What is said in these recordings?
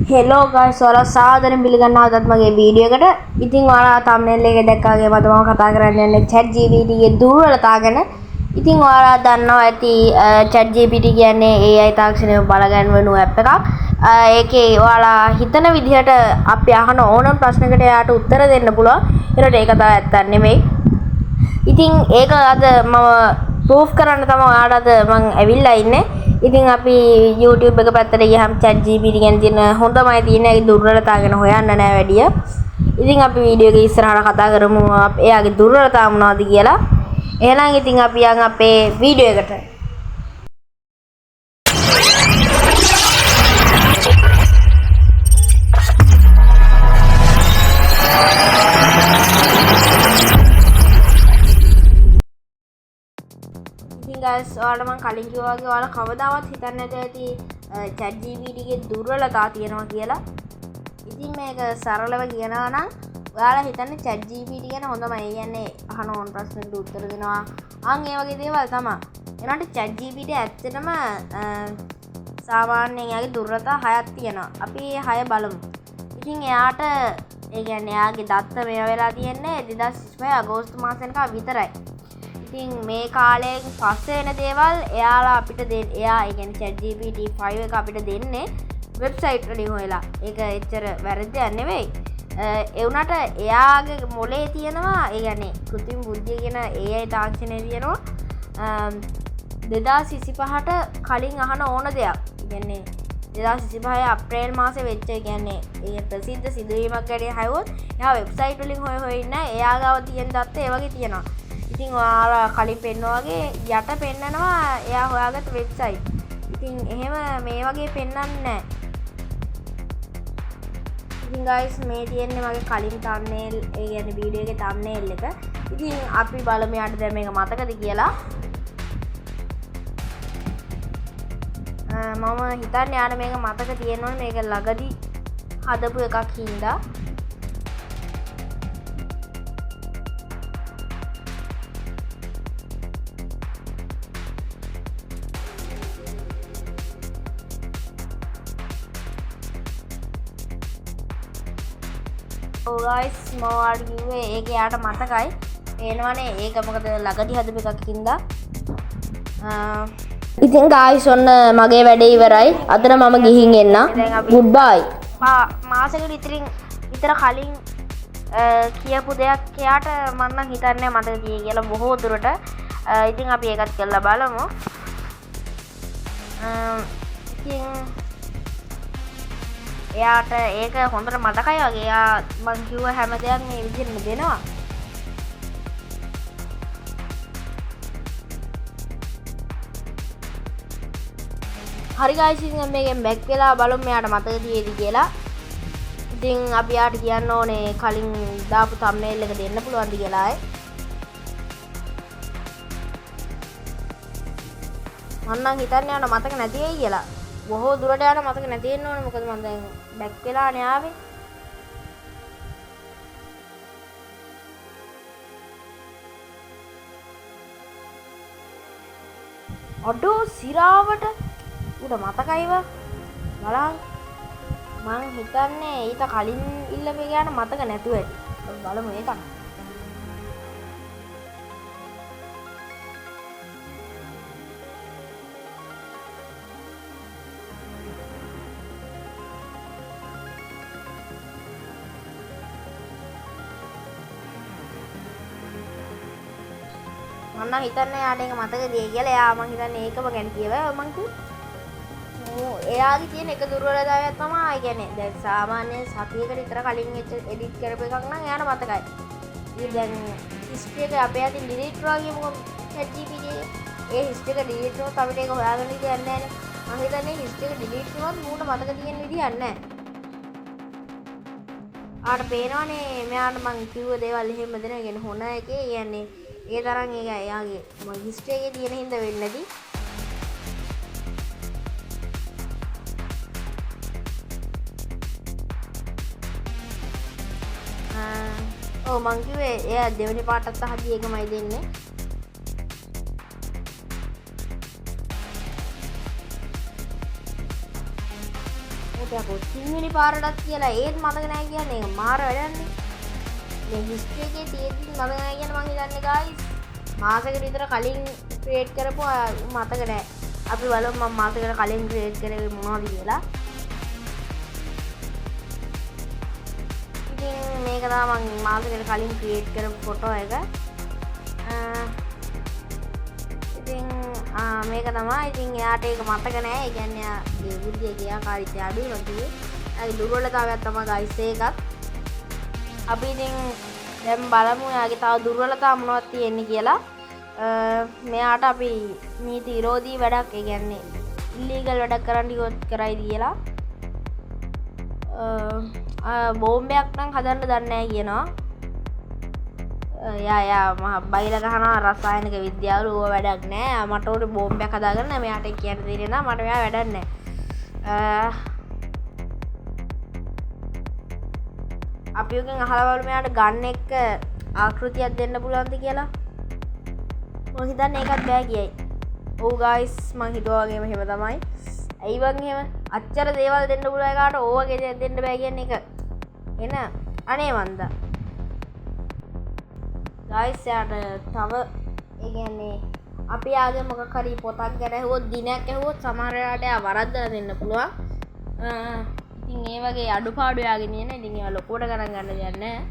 Hello guys ඔයාලා සාදරයෙන් පිළිගන්නවා අදත් මගේ වීඩියෝ එකට. ඉතින් ඔයාලා thumbnail එකේ දැක්කාගේ මම කතා කරන්න යන්නේ ChatGPT ගේ දුර්වලතා ගැන. ඉතින් ඔයාලා දන්නවා ඇති ChatGPT කියන්නේ AI තාක්ෂණය බලගන්වන ඇප් එකක්. ඒකේ ඔයාලා හිතන විදිහට අපි අහන ඕනම ප්‍රශ්නකට එයාට උත්තර දෙන්න පුළුවන්. ඒකට ඒක තමයි ඇත්තක් නෙමෙයි. ඉතින් ඒක අද මම ප්‍රූෆ් කරන්න තමයි ඔයාලට මම ඇවිල්ලා ඉන්නේ. ඉතින් අපි YouTube එක පැත්තට ගියහම ChatGPT ගැන තියෙන හොඳමයි තියෙන ඒ දුර්වලතා ගැන හොයන්න නෑ වැඩිය. ඉතින් අපි වීඩියෝ එක ඉස්සරහට කතා කරමු එයාගේ දුර්වලතා මොනවද කියලා. එහෙනම් ඉතින් අපි යන් අපේ වීඩියෝ එකට. guys ඔයාලට මම කලින් කිව්වා වගේ ඔයාලා කවදාවත් හිතන්නේ නැති ඇති ChatGPT ගේ දුර්වලතා තියෙනවා කියලා. ඉතින් මේක සරලව කියනවා නම් ඔයාලා හිතන්නේ ChatGPT ගැන හොඳමයි. ඒ කියන්නේ අහන ඕන ප්‍රශ්නෙට උත්තර දෙනවා. අන් ඒ වගේ දේවල් තමයි. ඒනට ChatGPT ඇත්තටම සාමාන්‍යයෙන් එයාගේ දුර්වලතා 6ක් තියෙනවා. අපි මේ 6 බලමු. ඉතින් එයාට ඒ කියන්නේ එයාගේ දත්ත මේවා වෙලා තියෙන්නේ 2025 අගෝස්තු මාසෙක විතරයි. ඉතින් මේ කාලයෙන් පස්සේ වෙන දේවල් එයාලා අපිට එයා ඒ කියන්නේ ChatGPT 5 එක අපිට දෙන්නේ වෙබ්සයිට් වලින් හොයලා. ඒක එච්චර වැරදියක් නෙවෙයි. ඒ වුණාට එයාගේ මොලේ තියෙනවා ඒ කියන්නේ කෘත්‍රිම බුද්ධිය කියන AI තාක්ෂණය තියෙනවා 2025ට කලින් අහන ඕන දෙයක්. ඒ කියන්නේ 2025 අප්‍රේල් මාසේ වෙච්ච ඒ කියන්නේ ඒ ප්‍රසිද්ධ සිදුවීමක් ගැන හයවොත් එයා වෙබ්සයිට් වලින් හොය ඉන්න එයා ගාව තියෙන දත්ත ඒ වගේ තියෙනවා. ඉතින් ඔයාලා කලින් පෙන්නවා වගේ යට පෙන්නනවා එයා හොයාගත්ත වෙබ්සයිට්. ඉතින් එහෙම මේ වගේ පෙන්වන්නේ නැහැ. ඉතින් guys මේ තියෙන්නේ මගේ කලින් thumbnail ඒ කියන්නේ වීඩියෝ එකේ thumbnail එක. ඉතින් අපි බලමු යාට දැන් මේක මතකද කියලා. මම හිතන්නේ යාට මේක මතක තියෙනවනේ මේක ළඟදී හදපු එකක් හින්දා. guys මම කිව්වේ ඒක යාට මතකයි. පේනවනේ ඒක මොකද ළඟදී හදපු එකක් හින්දා. ඉතින් guys ඔන්න මගේ වැඩේ ඉවරයි. අතන මම ගිහින් එන්න. goodbye. මාසෙකට විතර කලින් කියපු දෙයක් එයාට මම නම් හිතන්නේ මතක තියෙයි කියලා බොහෝ දුරට. ඉතින් අපි ඒකත් කරලා බලමු. ඉතින් එයාට ඒක හොඳට මතකයි වගේ. එයා මං කිව්ව හැම දෙයක් මේ විදිහටම දෙනවා. හරි guys ඉතින් මේකෙන් බැක් වෙලා බලමු මෙයාට මතක තියෙයිද කියලා. ඉතින් අපි යාට කියන්න ඕනේ කලින් දාපු thumbnail එක දෙන්න පුළුවන්ද කියලා ආයේ. මම නම් හිතන්නේ යාට මතක නැති වෙයි කියලා. බොහෝ දුරට යාට මතක නැති වෙන්න ඕනේ. මොකද මම දැන් බැක් වෙලානේ ආවේ. අඩෝ සිරාවට උඩ මතකයිව බලන්න. මං හිතන්නේ ඊට කලින් ඉල්ලපු ගාන මතක නැතුව ඇති. බලමු ඒක. මම නම් හිතන්නේ යාට ඒක මතක දෙයි කියලා. එයා මං හිතන්නේ ඒකම ගැන කියවා මං කිව්වා. එයාගේ තියෙන එක දුර්වලතාවයක් තමයි ඒ කියන්නේ දැන් සාමාන්‍යයෙන් සතියකට විතර කලින් එඩිට් කරපු එකක් නම් එයාට මතකයි. ඉතින් දැන් හිස්ටරි එක අපේ අතින් ඩිලීට් කරා කියමුකෝ ChatGPT ඒ හිස්ටරි එක ඩිලීට් කරොත් අපිට ඒක හොයාගන්න විදියක් නැහැ නේ. මම හිතන්නේ හිස්ටරි එක ඩිලීට් කරොත් මූට මතක තියෙන විදියක් නැහැ. ආට පේනවනේ මෙයාට මං කිව්ව දේවල් එහෙම දෙනවා කියන්නේ හොන එකේ කියන්නේ ඒ තරම් ඒක එයාගේ මගේ හිස්ටරි එකේ තියෙන හින්දා වෙන්නේ නැති. ඔව් මං කිව්වේ එයා දෙවෙනි පාටත් අහදී ඒකමයි දෙන්නේ. හිතකෝ 3 වෙනි පාරටත් කියලා ඒත් මතක නැහැ කියන්නේ ඒක මාර වැඩන්නේ. මේ හිස්ටරි එකේ තියෙද්දි මතක නැහැ කියන මං හිතන්නේ guys මාසෙකට විතර කලින් ක්‍රියේට් කරපුව මතක නැහැ. අපි බලමු මම මාසෙකට කලින් ක්‍රියේට් කරේ මොනවද කියලා. ඉතින් මේක තමයි මම මාසෙකට කලින් ක්‍රියේට් කරපු ෆොටෝ එක. ඉතින් මේක තමයි. ඉතින් එයාට ඒක මතක නැහැ. ඒ කියන්නේ ඒ බුද්ධිය ගියාකාරීත්වය අඩුයි වගේ. ඒ දුර්වලතාවයක් තමයි guys ඒකත්. අපි ඉතින් දැන් බලමු එයාගේ තව දුර්වලතා මොනවද තියෙන්නේ කියලා. මෙයාට අපි නීති විරෝධී වැඩක් ඒ කියන්නේ ඉල්ලීගල් වැඩක් කරන්න කිව්වොත් කරයිද කියලා. බෝම්බයක් නම් හදන්න දන්නේ නැහැ කියනවා. යා මහ බයිල ගහනවා රසායනික විද්‍යාවල ඌව වැඩක් නැහැ. මට උඩ බෝම්බයක් හදාගන්න මෙයාට කියන්න දෙන්නේ නැහැ. මට මෙයා වැඩක් නැහැ. අපි උගෙන් අහලා බලමු මෙයාට ගන්න එක ආකෘතියක් දෙන්න පුළුවන්ද කියලා. මම හිතන්නේ ඒකත් බෑ කියයි. ඔව් guys මං හිතුවා වගේම එහෙම තමයි. ඇයි වන් එහෙම අච්චර දේවල් දෙන්න පුළුවන් එකාට ඕවගේ දෙයක් දෙන්න බෑ කියන්නේ එක. එන අනේ මන්දා. guys යාට තව ඒ කියන්නේ අපි ආගේ මොකක් හරි පොතක් ගැන ඇහුවොත් දිනයක් ඇහුවොත් සමහර වෙලාවට එයා වරද්දලා දෙන්න පුළුවන්. ඉතින් ඒ වගේ අඩුපාඩු යාගෙන ඉන්නේ. ඉතින් ඒවා ලොකුවට ගණන් ගන්න දෙයක් නැහැ.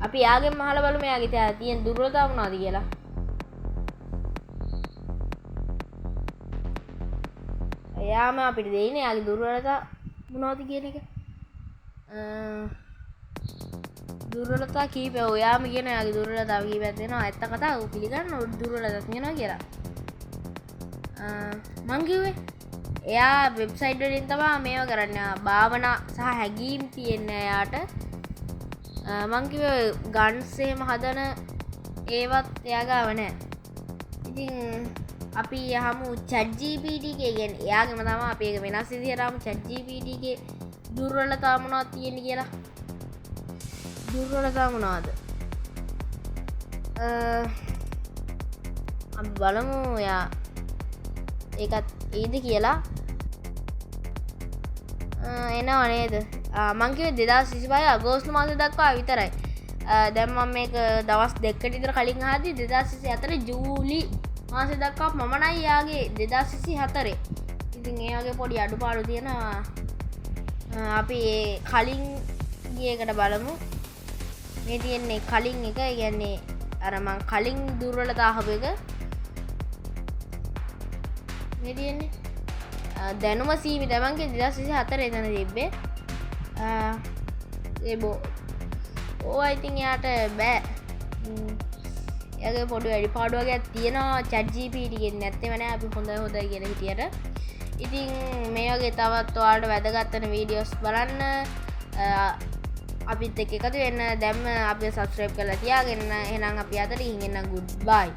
අපි යාගෙන් අහලා බලමු යාගේ තියෙන දුර්වලතාව මොනවද කියලා. එයාම අපිට දෙන්නේ යාගේ දුර්වලතා මොනවද කියන එක. දුර්වලතා කීපය ඔයාම කියන යාගේ දුර්වලතාව කීපයක් දෙනවා. ඇත්ත කතාව පිළිගන්න දුර්වලතාවක් තියෙනවා කියලා. මං කිව්වේ එයා වෙබ්සයිට් වලින් තමයි මේව කරන්නේ. භාවනා සහ හැඟීම් තියෙන්නේ එයාට. මං කිව්වේ ගන්ස් එහෙම හදන ඒවත් එයා ගාව නැහැ. ඉතින් අපි යහමු ChatGPT ගේ කියන්නේ එයාගේම තමයි අපි ඒක වෙනස් විදිහට යමු ChatGPT ගේ දුර්වලතා මොනවද තියෙන්නේ කියලා. දුර්වලතා මොනවද? අපි බලමු එයා ඒකත් ඒද කියලා. එනවා නේද? මං කිව්වේ 2025 අගෝස්තු මාසෙ දක්වා විතරයි. දැන් මම මේක දවස් දෙකකට විතර කලින් අහද්දි 2024 ජූලි මාසෙ දක්වා මමනයි යාගේ 2024. ඉතින් ඒ වගේ පොඩි අඩුපාඩු තියෙනවා. අපි ඒ කලින් ගියකට බලමු. මේ තියෙන්නේ කලින් එක. ඒ කියන්නේ අර මං කලින් දුර්වලතා අහපු එක. මේ තියෙන්නේ දැනුම සීමිත. මං කිව්වේ 2024 එතන තිබ්බේ. ඒ ඕවා ඉතින් යාට බෑ. එයාගේ පොඩි අඩුපාඩු වගේක් තියෙනවා ChatGPT එකෙන්. නැත්තේම නෑ අපි හොඳයි කියන විදියට. ඉතින් මේ වගේ තවත් ඔයාලට වැදගත් වෙන වීඩියෝස් බලන්න අපිත් එක්ක එකතු වෙන්න. දැම්ම අපි subscribe කරලා තියාගන්න. එහෙනම් අපි අතට ගිහින් එන්න. good bye.